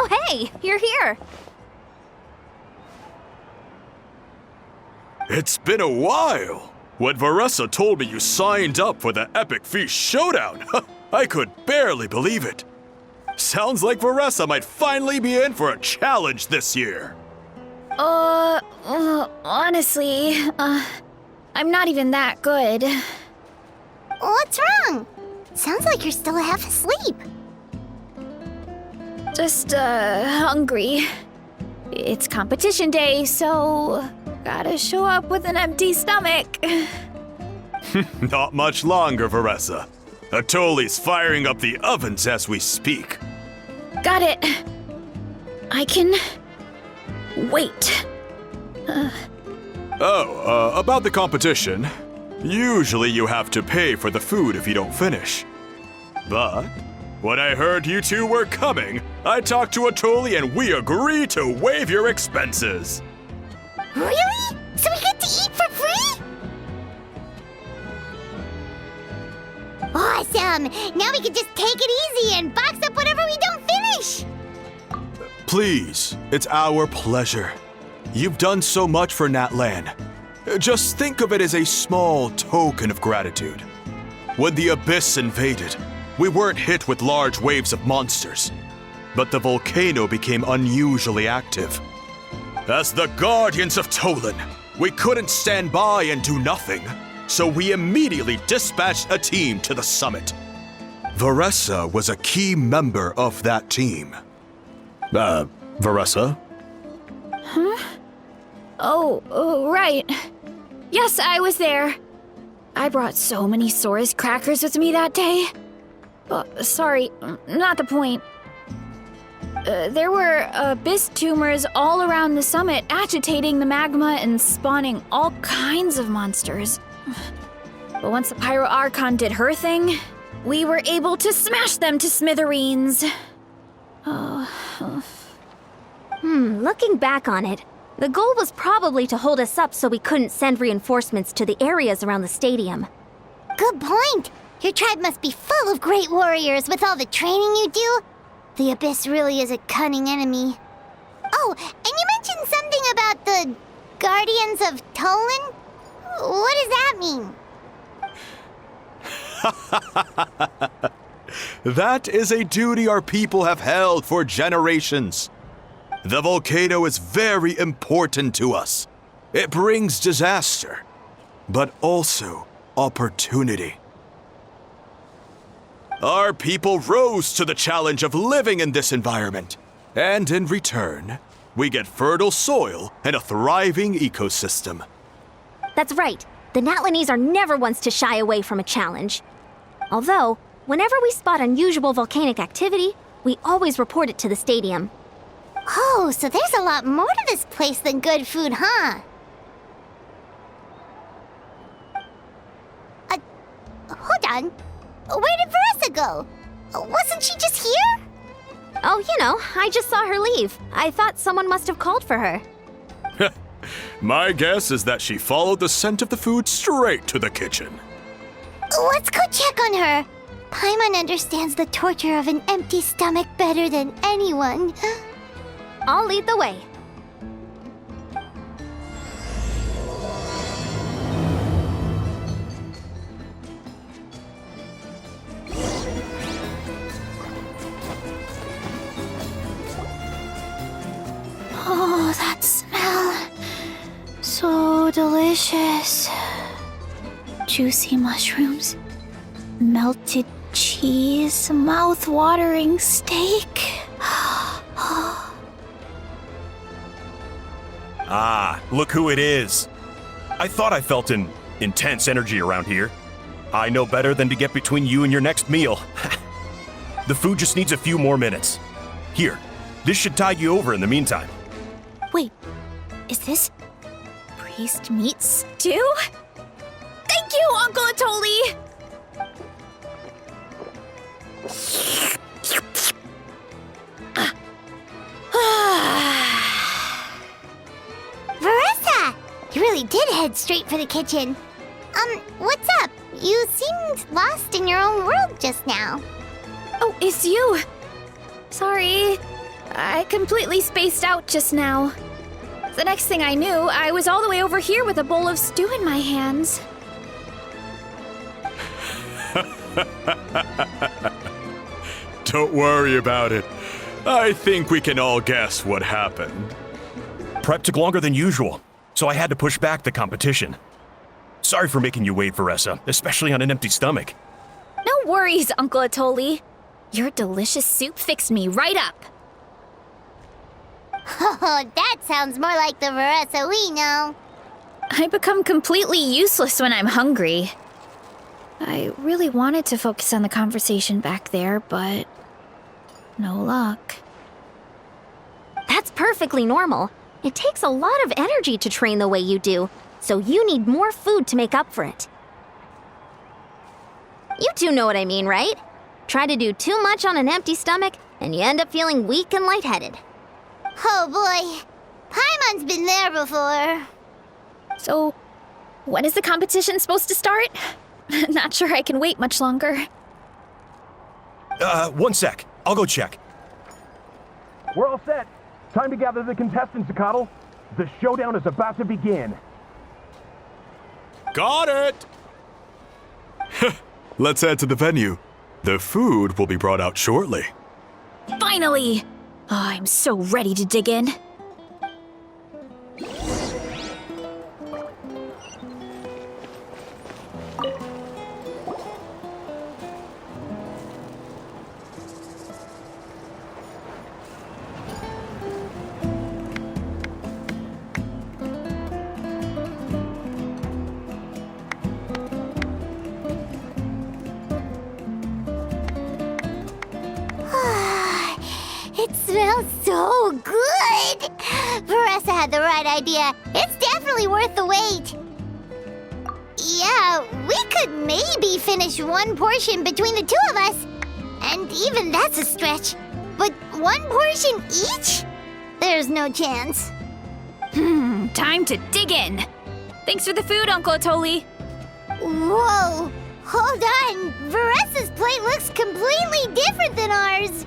Oh, hey, you're here. It's been a while. When Varessa told me you signed up for the Epic Feast Showdown, I could barely believe it. Sounds like Varessa might finally be in for a challenge this year. Honestly, I'm not even that good. What's wrong? Sounds like you're still half asleep. Just, hungry. It's competition day, so gotta show up with an empty stomach. Not much longer, Varessa. Atoli's firing up the ovens as we speak. Got it. I can wait. About the competition. Usually you have to pay for the food if you don't finish. But when I heard you two were coming, I talked to Atoli and we agreed to waive your expenses. Really? So we get to eat for free? Awesome! Now we can just take it easy and box up whatever we don't finish! Please, it's our pleasure. You've done so much for Natlan. Just think of it as a small token of gratitude. When the Abyss invaded, we weren't hit with large waves of monsters, but the volcano became unusually active. As the Guardians of Tolan, we couldn't stand by and do nothing, so we immediately dispatched a team to the summit. Varessa was a key member of that team. Varessa? Huh? Oh, right. Yes, I was there. I brought so many Sora's crackers with me that day. Sorry, not the point. There were abyss tumors all around the summit, agitating the magma and spawning all kinds of monsters. But once the Pyro Archon did her thing, we were able to smash them to smithereens. Looking back on it, the goal was probably to hold us up so we couldn't send reinforcements to the areas around the stadium. Good point! Your tribe must be full of great warriors with all the training you do. The Abyss really is a cunning enemy. Oh, and you mentioned something about the Guardians of Tolan? What does that mean? That is a duty our people have held for generations. The volcano is very important to us. It brings disaster, but also opportunity. Our people rose to the challenge of living in this environment, and in return, we get fertile soil and a thriving ecosystem. That's right. The Natlanese are never ones to shy away from a challenge. Although, whenever we spot unusual volcanic activity, we always report it to the stadium. Oh, so there's a lot more to this place than good food, huh? Hold on. Where did Varessa go? Wasn't she just here? Oh, I just saw her leave. I thought someone must have called for her. My guess is that she followed the scent of the food straight to the kitchen. Let's go check on her. Paimon understands the torture of an empty stomach better than anyone. I'll lead the way. Oh, that smell. So delicious. Juicy mushrooms, melted cheese, mouth-watering steak. Ah, look who it is. I thought I felt an intense energy around here. I know better than to get between you and your next meal. The food just needs a few more minutes. Here, this should tide you over in the meantime. Wait, is this priest meat stew? Thank you, Uncle Atoli! Varessa! You really did head straight for the kitchen. What's up? You seemed lost in your own world just now. Oh, it's you. Sorry. I completely spaced out just now. The next thing I knew, I was all the way over here with a bowl of stew in my hands. Don't worry about it. I think we can all guess what happened. Prep took longer than usual, so I had to push back the competition. Sorry for making you wait, Veressa, especially on an empty stomach. No worries, Uncle Atoli. Your delicious soup fixed me right up. Oh, that sounds more like the Veressa we know. I become completely useless when I'm hungry. I really wanted to focus on the conversation back there, but no luck. That's perfectly normal. It takes a lot of energy to train the way you do, so you need more food to make up for it. You two know what I mean, right? Try to do too much on an empty stomach, and you end up feeling weak and lightheaded. Oh boy, Paimon's been there before. So, when is the competition supposed to start? Not sure I can wait much longer. 1 sec. I'll go check. We're all set. Time to gather the contestants, Zacatl. The showdown is about to begin. Got it! Let's head to the venue. The food will be brought out shortly. Finally! Oh, I'm so ready to dig in. It smells so good! Veressa had the right idea. It's definitely worth the wait. Yeah, we could maybe finish one portion between the two of us. And even that's a stretch. But one portion each? There's no chance. Time to dig in. Thanks for the food, Uncle Atoli. Whoa! Hold on! Veressa's plate looks completely different than ours!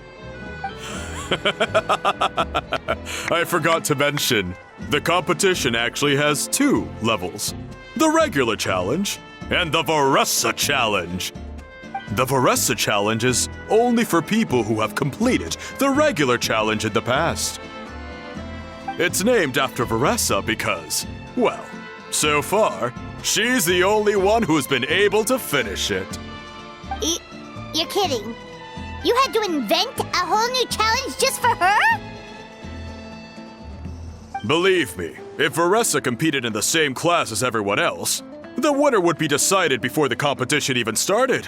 I forgot to mention, the competition actually has 2 levels. The regular challenge and the Veressa challenge. The Veressa challenge is only for people who have completed the regular challenge in the past. It's named after Veressa because, well, so far, she's the only one who's been able to finish it. You're kidding. You had to invent a whole new challenge just for her? Believe me, if Veressa competed in the same class as everyone else, the winner would be decided before the competition even started.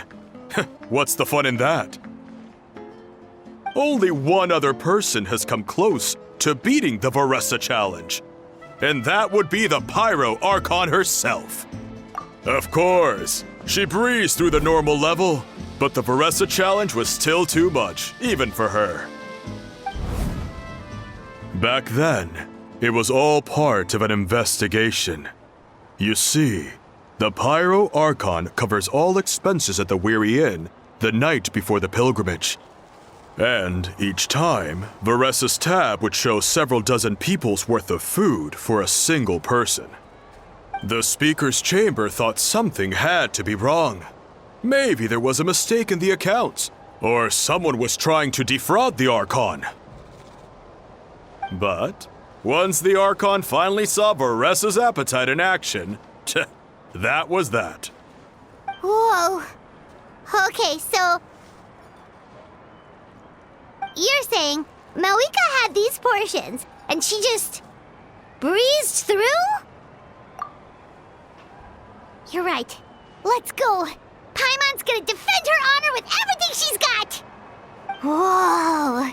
What's the fun in that? Only one other person has come close to beating the Veressa challenge, and that would be the Pyro Archon herself. Of course, she breezed through the normal level, but the Veressa challenge was still too much, even for her. Back then, it was all part of an investigation. You see, the Pyro Archon covers all expenses at the Weary Inn the night before the pilgrimage. And each time, Veressa's tab would show several dozen people's worth of food for a single person. The Speaker's Chamber thought something had to be wrong. Maybe there was a mistake in the accounts, or someone was trying to defraud the Archon. But once the Archon finally saw Veressa's appetite in action, that was that. Whoa. Okay, so... You're saying Malika had these portions, and she just breezed through? You're right. Let's go. Paimon's gonna defend her honor with everything she's got! Whoa!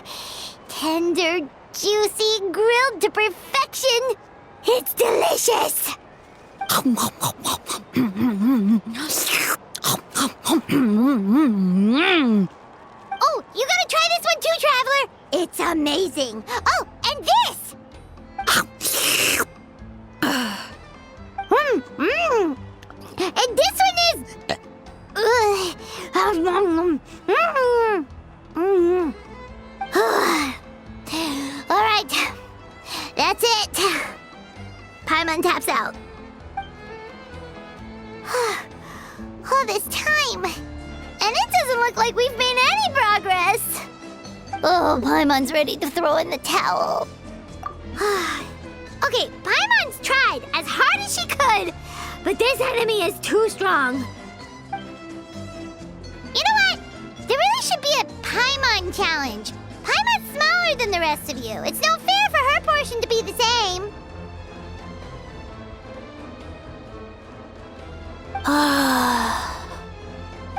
Tender, juicy, grilled to perfection! It's delicious! Oh, you gotta try this one too, Traveler! It's amazing! Oh, and this! And this one is... Paimon taps out. All this time, and it doesn't look like we've made any progress. Oh, Paimon's ready to throw in the towel. Okay, Paimon's tried as hard as she could, but this enemy is too strong. You know what? There really should be a Paimon challenge. Paimon's smaller than the rest of you. It's no fair for her portion to be the same.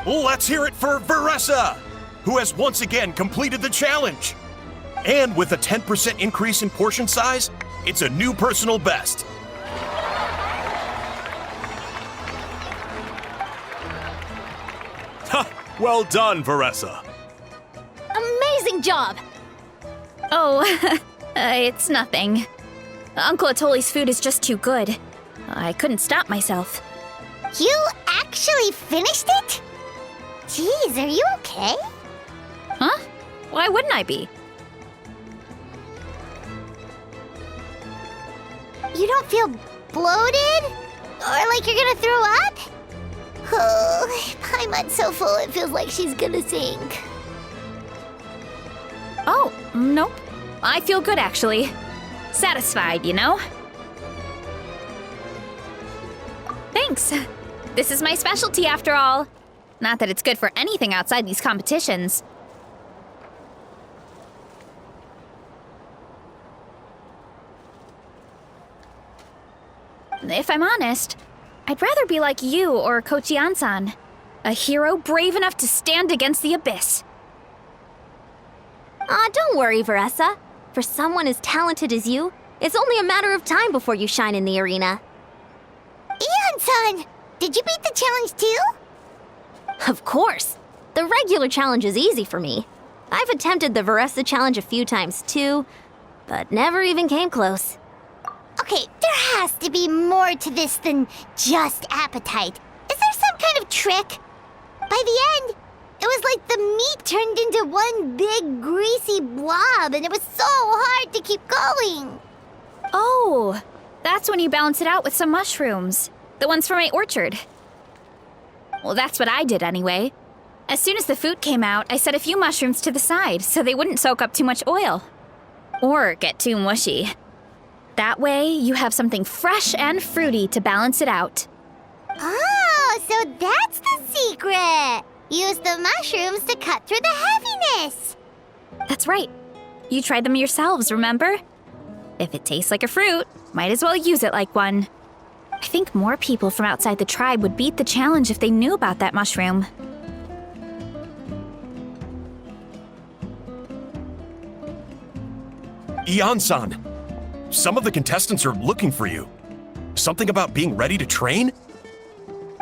Let's hear it for Veressa, who has once again completed the challenge. And with a 10% increase in portion size, it's a new personal best. Ha! Well done, Veressa. Amazing job! Oh, it's nothing. Uncle Atoli's food is just too good. I couldn't stop myself. You actually finished it? Jeez, are you okay? Huh? Why wouldn't I be? You don't feel bloated? Or like you're gonna throw up? Oh, Paimon's so full it feels like she's gonna sink. Oh, nope. I feel good, actually. Satisfied, you know? Thanks. This is my specialty, after all. Not that it's good for anything outside these competitions. If I'm honest, I'd rather be like you or Kochi-an-san. A hero brave enough to stand against the abyss. Don't worry, Veressa. For someone as talented as you, it's only a matter of time before you shine in the arena. Ian-san, did you beat the challenge too? Of course. The regular challenge is easy for me. I've attempted the Veressa challenge a few times too, but never even came close. Okay, there has to be more to this than just appetite. Is there some kind of trick? By the end, it was like the meat turned into one big greasy blob, and it was so hard to keep going. Oh, that's when you balance it out with some mushrooms. The ones from my orchard. Well, that's what I did anyway. As soon as the food came out, I set a few mushrooms to the side so they wouldn't soak up too much oil. Or get too mushy. That way, you have something fresh and fruity to balance it out. Oh, so that's the secret. Use the mushrooms to cut through the heaviness. That's right. You tried them yourselves, remember? If it tastes like a fruit, might as well use it like one. I think more people from outside the tribe would beat the challenge if they knew about that mushroom. Ian-san, some of the contestants are looking for you. Something about being ready to train?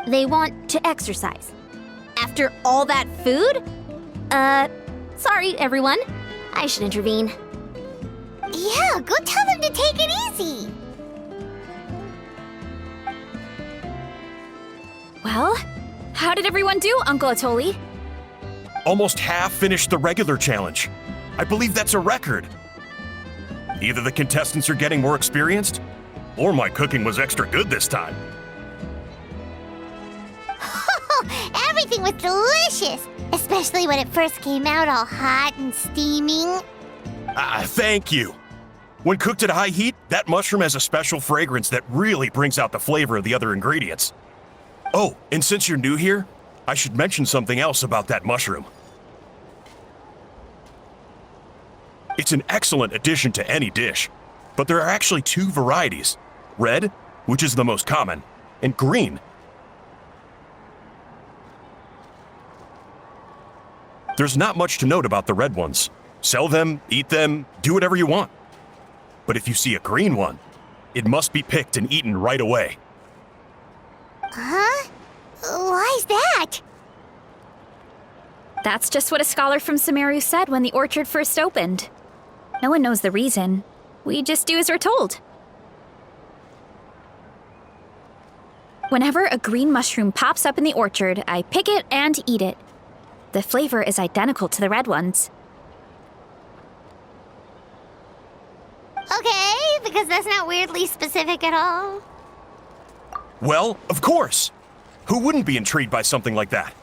They want to exercise. After all that food? Sorry, everyone. I should intervene. Yeah, go tell them to take it easy. Well, how did everyone do, Uncle Atoli? Almost half finished the regular challenge. I believe that's a record. Either the contestants are getting more experienced, or my cooking was extra good this time. Everything was delicious, especially when it first came out all hot and steaming. Thank you. When cooked at high heat, that mushroom has a special fragrance that really brings out the flavor of the other ingredients. Oh, and since you're new here, I should mention something else about that mushroom. It's an excellent addition to any dish, but there are actually two varieties. Red, which is the most common, and green. There's not much to note about the red ones. Sell them, eat them, do whatever you want. But if you see a green one, it must be picked and eaten right away. Huh? Why's that? That's just what a scholar from Sumeru said when the orchard first opened. No one knows the reason. We just do as we're told. Whenever a green mushroom pops up in the orchard, I pick it and eat it. The flavor is identical to the red ones. Okay, because that's not weirdly specific at all. Well, of course. Who wouldn't be intrigued by something like that?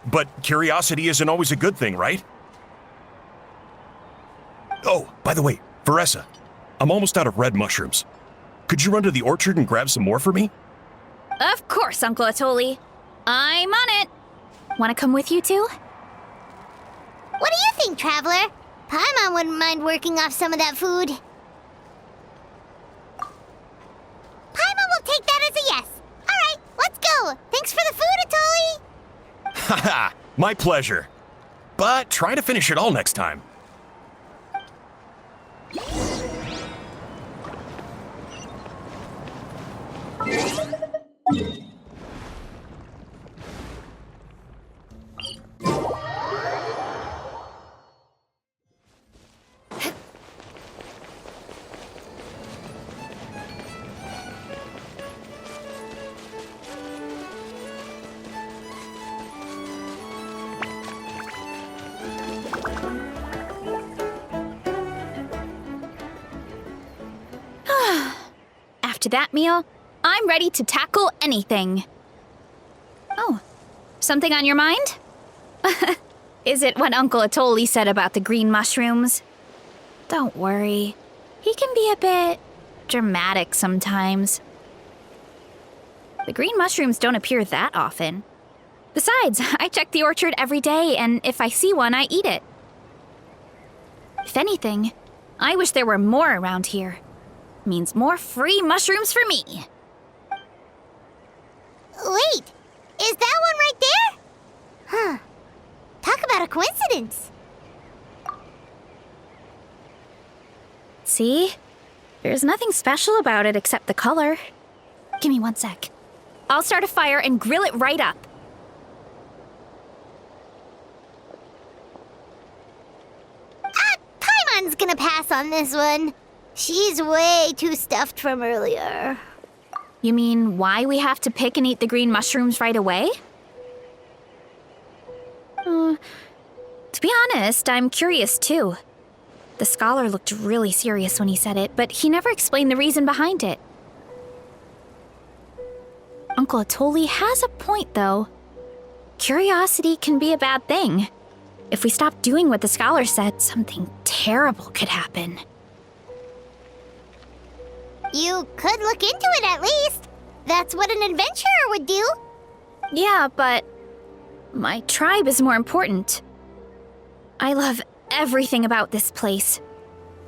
But curiosity isn't always a good thing, right? Oh, by the way, Veressa, I'm almost out of red mushrooms. Could you run to the orchard and grab some more for me? Of course, Uncle Atoli. I'm on it. Want to come with you too? What do you think, Traveler? Paimon wouldn't mind working off some of that food. Paimon will take that as a yes. All right, let's go. Thanks for the food, Atoli. Haha, my pleasure. But try to finish it all next time. After that meal, I'm ready to tackle anything. Oh, something on your mind? Is it what Uncle Atoli said about the green mushrooms? Don't worry. He can be a bit dramatic sometimes. The green mushrooms don't appear that often. Besides, I check the orchard every day, and if I see one, I eat it. If anything, I wish there were more around here. Means more free mushrooms for me. Wait, is that one right there? Huh. Talk about a coincidence. See? There's nothing special about it except the color. Give me 1 sec. I'll start a fire and grill it right up. Paimon's gonna pass on this one. She's way too stuffed from earlier. You mean why we have to pick and eat the green mushrooms right away? To be honest, I'm curious too. The scholar looked really serious when he said it, but he never explained the reason behind it. Uncle Atoli has a point, though. Curiosity can be a bad thing. If we stop doing what the scholar said, something terrible could happen. You could look into it at least. That's what an adventurer would do. Yeah, but my tribe is more important. I love everything about this place.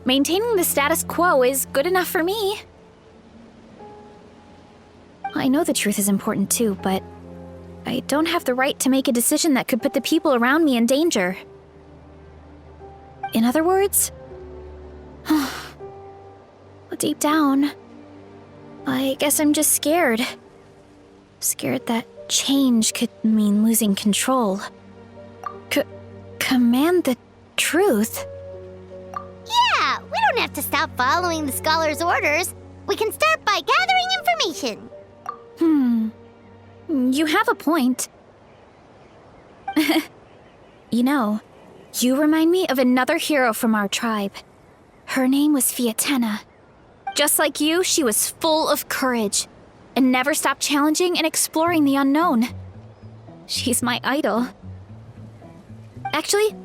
Maintaining the status quo is good enough for me. I know the truth is important too, but I don't have the right to make a decision that could put the people around me in danger. In other words, deep down, I guess I'm just scared. Scared that change could mean losing control. Command the truth? Yeah, we don't have to stop following the scholar's orders. We can start by gathering information. You have a point. You know, you remind me of another hero from our tribe. Her name was Fiatena. Just like you, she was full of courage and never stopped challenging and exploring the unknown. She's my idol. Actually,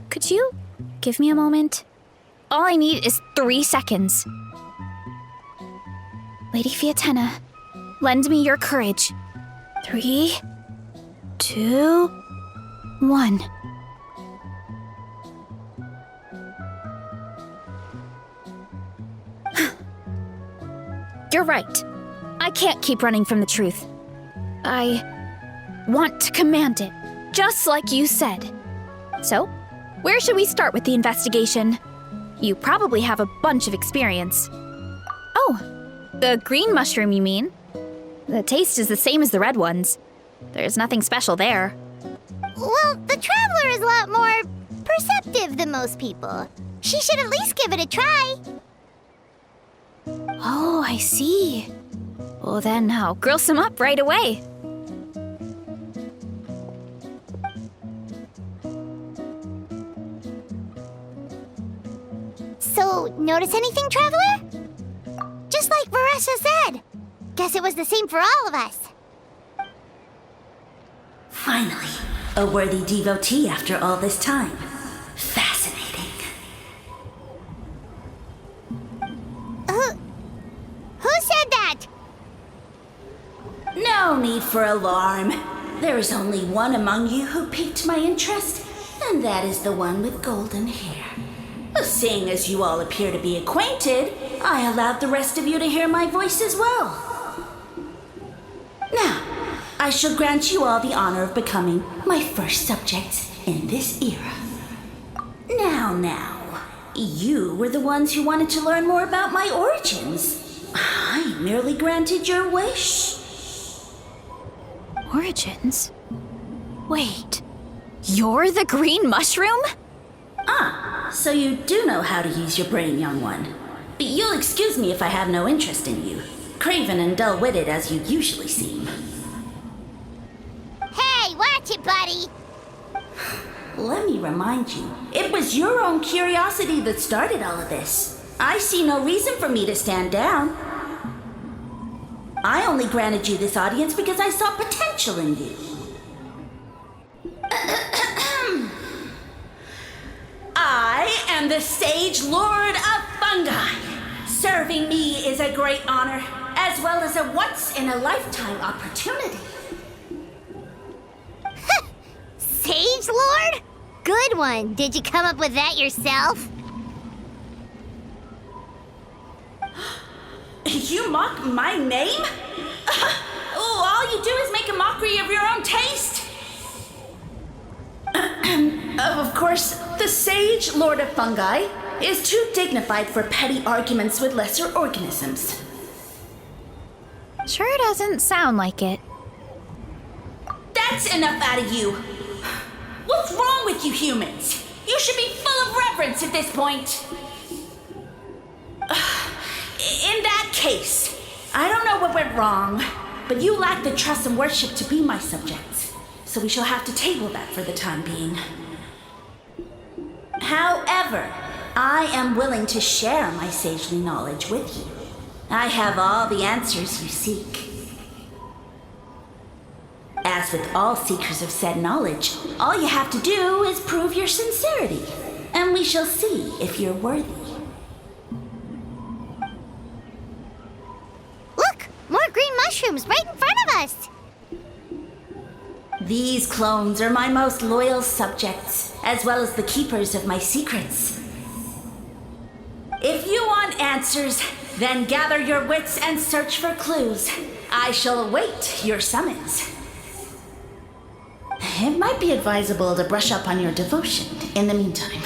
could you give me a moment? All I need is 3 seconds. Lady Fiatena, lend me your courage. 3, 2, 1. You're right. I can't keep running from the truth. I want to command it, just like you said. So, where should we start with the investigation? You probably have a bunch of experience. Oh, the green mushroom, you mean? The taste is the same as the red ones. There's nothing special there. Well, the Traveler is a lot more perceptive than most people. She should at least give it a try. Oh, I see. Well, then I'll grill some up right away. So, notice anything, Traveler? Just like Varesha said. Guess it was the same for all of us. Finally, a worthy devotee after all this time. Fascinating. Who said that? No need for alarm. There is only one among you who piqued my interest, and that is the one with golden hair. Seeing as you all appear to be acquainted, I allowed the rest of you to hear my voice as well. Now, I shall grant you all the honor of becoming my first subjects in this era. Now, you were the ones who wanted to learn more about my origins. I merely granted your wish. Origins? Wait, you're the green mushroom? So you do know how to use your brain, young one. You'll excuse me if I have no interest in you, craven and dull-witted as you usually seem. Hey, watch it, buddy. Let me remind you, it was your own curiosity that started all of this. I see no reason for me to stand down. I only granted you this audience because I saw potential in you. I am the Sage Lord of Fungi. Serving me is a great honor, as well as a once-in-a-lifetime opportunity. Sage Lord? Good one. Did you come up with that yourself? You mock my name? All you do is make a mockery of your own taste. Of course, the Sage Lord of Fungi is too dignified for petty arguments with lesser organisms. Sure doesn't sound like it. That's enough out of you. What's wrong with you humans? You should be full of reverence at this point. In that case, I don't know what went wrong, but you lack the trust and worship to be my subjects, so we shall have to table that for the time being. However, I am willing to share my sagely knowledge with you. I have all the answers you seek. As with all seekers of said knowledge, all you have to do is prove your sincerity, and we shall see if you're worthy. Look! More green mushrooms right in front of us! These clones are my most loyal subjects, as well as the keepers of my secrets. If you want answers, then gather your wits and search for clues. I shall await your summons. It might be advisable to brush up on your devotion in the meantime.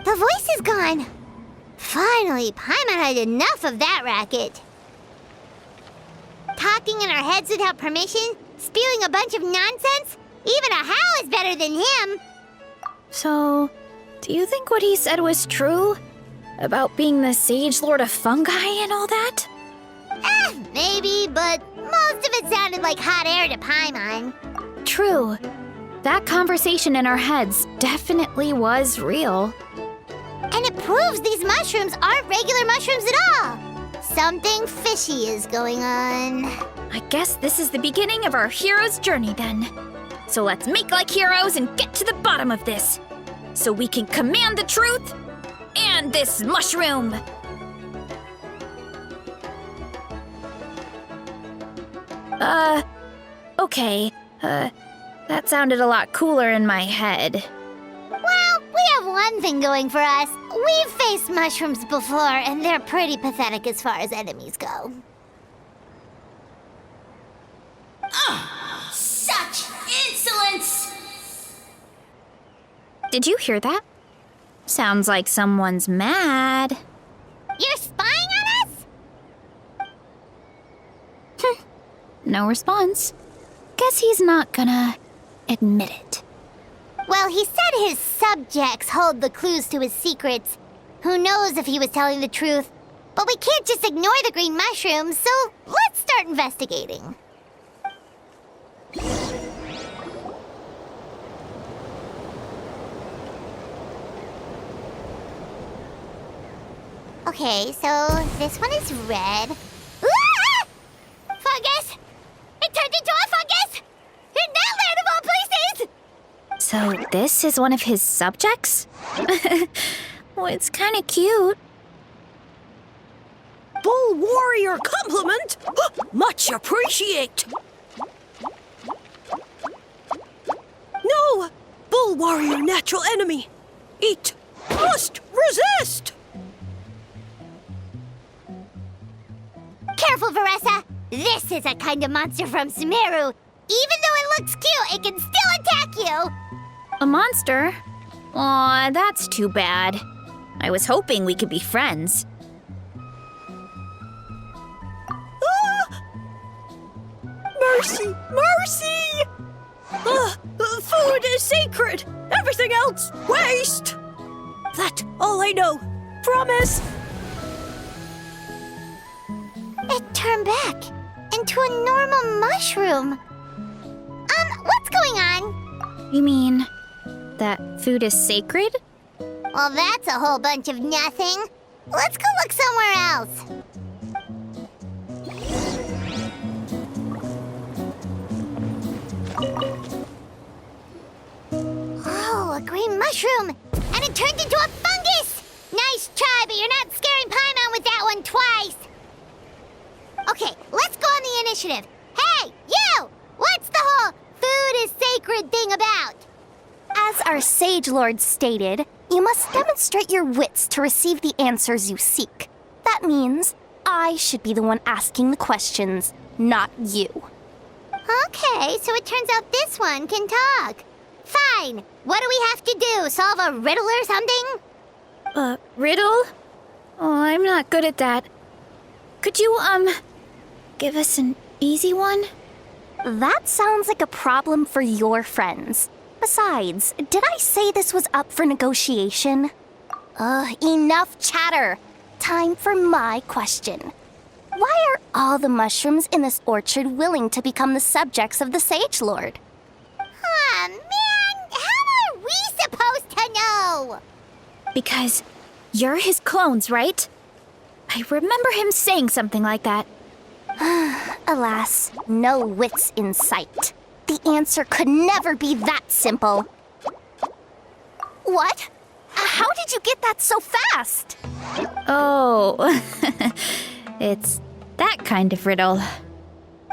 The voice is gone. Finally, Paimon had enough of that racket. Talking in our heads without permission, spewing a bunch of nonsense. Even a How is better than him. So, do you think what he said was true? About being the Sage Lord of Fungi and all that? Maybe, but most of it sounded like hot air to Paimon. True. That conversation in our heads definitely was real. And it proves these mushrooms aren't regular mushrooms at all. Something fishy is going on. I guess this is the beginning of our hero's journey then. So let's make like heroes and get to the bottom of this. So we can command the truth and this mushroom. Okay. That sounded a lot cooler in my head. Well, we have one thing going for us. We've faced mushrooms before, and they're pretty pathetic as far as enemies go. Such insolence! Did you hear that? Sounds like someone's mad. You're spying on us? No response. Guess he's not gonna admit it. Well, he said his subjects hold the clues to his secrets. Who knows if he was telling the truth? But we can't just ignore the green mushrooms, so let's start investigating. Okay, so this one is red. Ah! Fungus! It turned into a fungus! In that land of all places! So this is one of his subjects? Well, it's kind of cute. Bull warrior compliment! Much appreciate! No! Bull warrior natural enemy! Eat! Must resist! Careful, Veressa! This is a kind of monster from Sumeru. Even though it looks cute, it can still attack you! A monster? Aw, that's too bad. I was hoping we could be friends. Mercy! Mercy! Food is sacred! Everything else, waste! That's all I know. Promise! It turned back into a normal mushroom. What's going on? You mean that food is sacred? Well, that's a whole bunch of nothing. Let's go look somewhere else. Oh, a green mushroom! And it turned into a fungus! Nice try, but you're not scaring Paimon with that one twice! Okay, let's go on the initiative. Hey, you! What's the whole food is sacred thing about? As our Sage Lord stated, you must demonstrate your wits to receive the answers you seek. That means I should be the one asking the questions, not you. Okay, so it turns out this one can talk. Fine. What do we have to do? Solve a riddle or something? Riddle? Oh, I'm not good at that. Could you, give us an easy one? That sounds like a problem for your friends. Besides, did I say this was up for negotiation? Enough chatter. Time for my question. Why are all the mushrooms in this orchard willing to become the subjects of the Sage Lord? Aw, man! How are we supposed to know? Because you're his clones, right? I remember him saying something like that. Alas, no wits in sight. The answer could never be that simple. What? How did you get that so fast? Oh, it's that kind of riddle.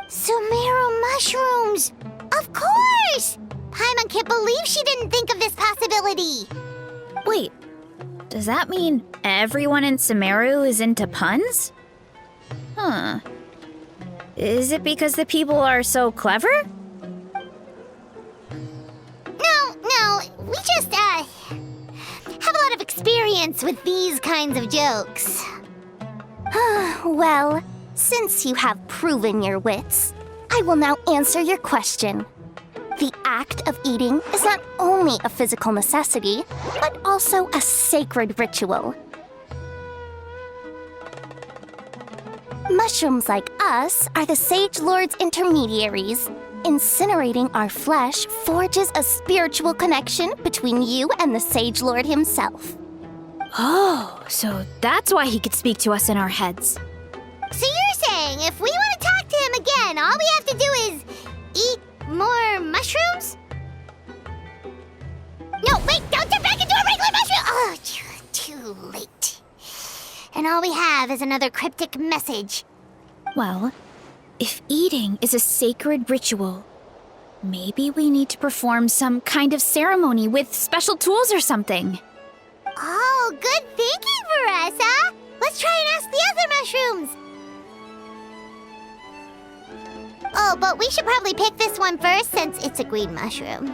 Sumeru mushrooms! Of course! Paimon can't believe she didn't think of this possibility. Wait, does that mean everyone in Sumeru is into puns? Huh. Is it because the people are so clever? No, we just, have a lot of experience with these kinds of jokes. Well, since you have proven your wits, I will now answer your question. The act of eating is not only a physical necessity, but also a sacred ritual. Mushrooms like us are the Sage Lord's intermediaries. Incinerating our flesh forges a spiritual connection between you and the Sage Lord himself. Oh, so that's why he could speak to us in our heads. So you're saying if we want to talk to him again, all we have to do is eat more mushrooms? No, wait, don't turn back into a regular mushroom! Oh, too late. And all we have is another cryptic message. Well, if eating is a sacred ritual, maybe we need to perform some kind of ceremony with special tools or something. Oh, good thinking, Veressa! Let's try and ask the other mushrooms! Oh, but we should probably pick this one first since it's a green mushroom.